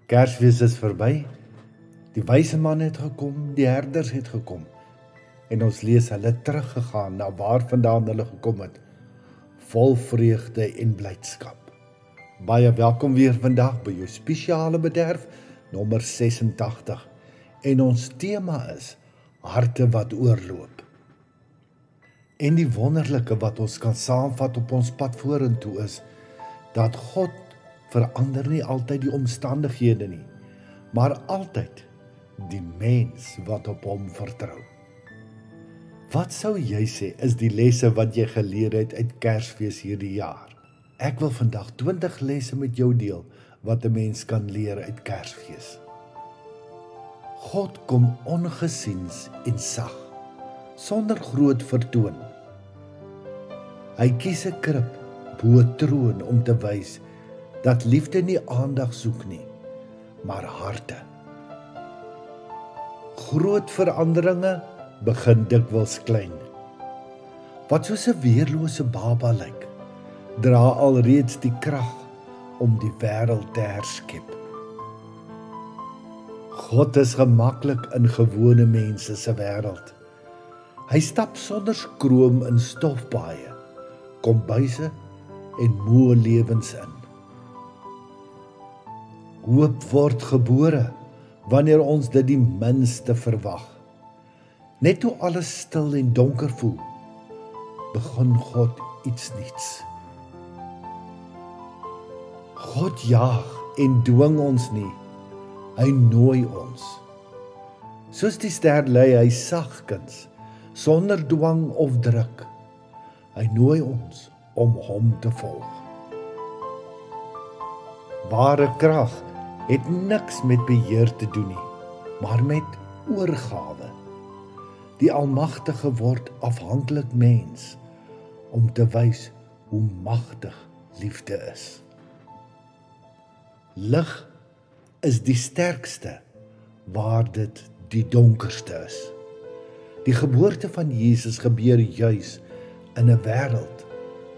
Kersfees is verby. Die wyse man het gekom, die herders het gekom. En ons lees hulle teruggegaan na waar vandaan hulle gekom het, vol vreugde en blydskap. Baie welkom weer vandag by jou spesiale bederf, nommer 86. En ons tema is harte wat oorloop. En die wonderlike wat ons kan saamvat op ons pad vorentoe is, dat God verander nie altyd die omstandighede nie, maar altyd die mens wat op hom vertrou. Wat sou jy sê is die lesse wat jy geleer het uit Kersfees hierdie jaar? Ek wil vandag 20 lesse met jou deel wat 'n mens kan leer uit Kersfees. God kom ongesiens en sag, sonder groot vertoon. Hy kies 'n krib bo 'n troon om te wys dat liefde nie aandag soek nie, maar harte. Groot veranderinge begin dikwels klein. Wat soos 'n weerlose baba lyk, dra alreeds die krag om die wêreld te herskep. God is gemaklik in gewone mense se wêreld. Hy stap sonder skroom in stofpaaie, kombuise en moe lewens in. Hoop word gebore wanneer ons dit die minste verwag. Net toe alles stil en donker voel, begin God iets nuuts. God jaag en dwing ons nie, hy nooi ons. Soos die ster lei hy sagkens, sonder dwang of druk. Hy nooi ons om hom te volg. Ware krag het niks met beheer te doen nie, maar met oorgawe. Die Almagtige word afhanklik mens, om te wys hoe magtig liefde is. Lig is die sterkste, waar dit die donkerste is. Die geboorte van Jesus gebeur juis in 'n wêreld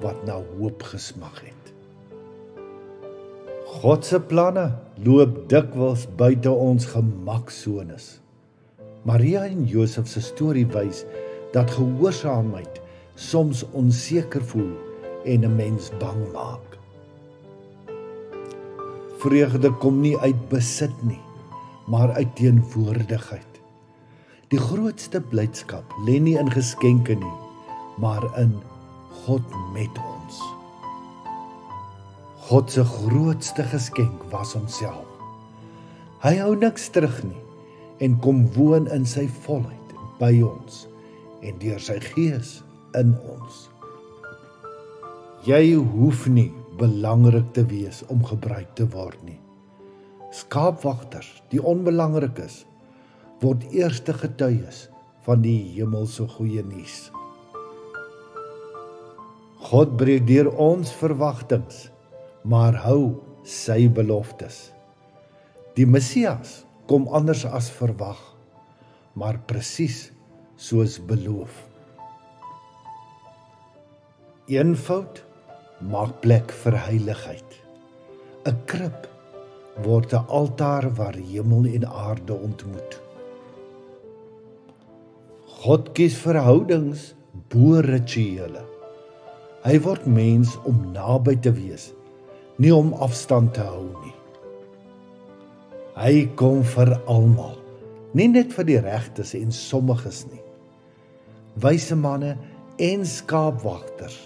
wat na hoop gesmag het. God se planne loop dikwels buite ons gemaksones. Maria en Josef se storie wys dat gehoorsaamheid soms onseker voel en 'n mens bang maak. Vreugde kom nie uit besit nie, maar uit teenwoordigheid. Die grootste blydskap lê nie in geskenke nie, maar in God met ons. God se grootste geskenk was homself. Hy hou niks terug nie en kom woon in sy volheid by ons en deur sy Gees in ons. Jy hoef nie belangrik te wees om gebruik te word nie. Skaapwagters, die onbelangrik is, word eerste getuies van die hemelse goeie nuus. God breek deur ons verwagtings, maar hou sy beloftes. Die Messias kom anders as verwag, maar presies soos beloof. Eenvoud maak plek vir heiligheid. 'n Krib word 'n altaar waar hemel en aarde ontmoet. God kies verhoudings bo rituele. Hy word mens om naby te wees, nie om afstand te hou nie. Hy kom vir almal, nie net vir die regtes en sommiges nie. Wyse manne en skaapwagters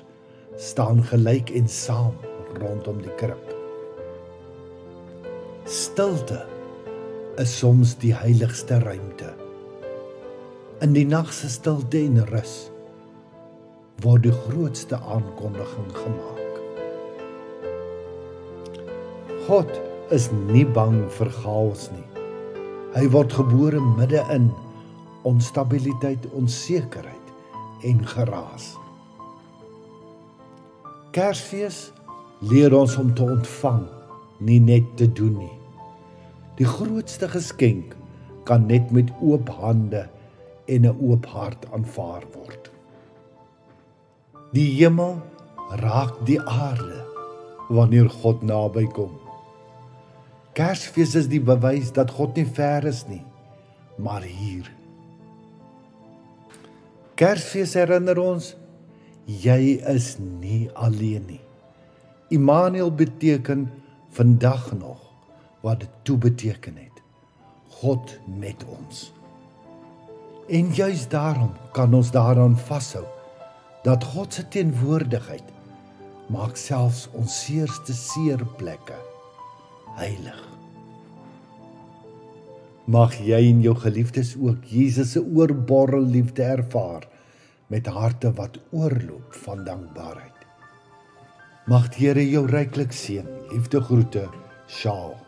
staan gelyk en saam rondom die krib. Stilte is soms die heiligste ruimte. In die nag se stilte en rus word die grootste aankondiging gemaak. God is nie bang vir chaos nie. Hy word gebore midde in onstabiliteit, onsekerheid en geraas. Kersfees leer ons om te ontvang, nie net te doen nie. Die grootste geskenk kan net met oop hande en 'n oop hart aanvaar word. Die hemel raak die aarde wanneer God naby kom. Kersfees is die bewys dat God nie ver is nie, maar hier. Kersfees herinner ons, jy is nie alleen nie. Immanuel beteken vandag nog wat dit toe beteken het. God met ons. En juis daarom kan ons daaraan vashou, dat God se teenwoordigheid maak selfs ons seerste seerplekke heilig. Mag jy en jou geliefdes ook Jesus se oorborrel liefde ervaar, met harte wat oorloop van dankbaarheid. Mag die Here jou ryklik seën. Liefde groete, Sjaal.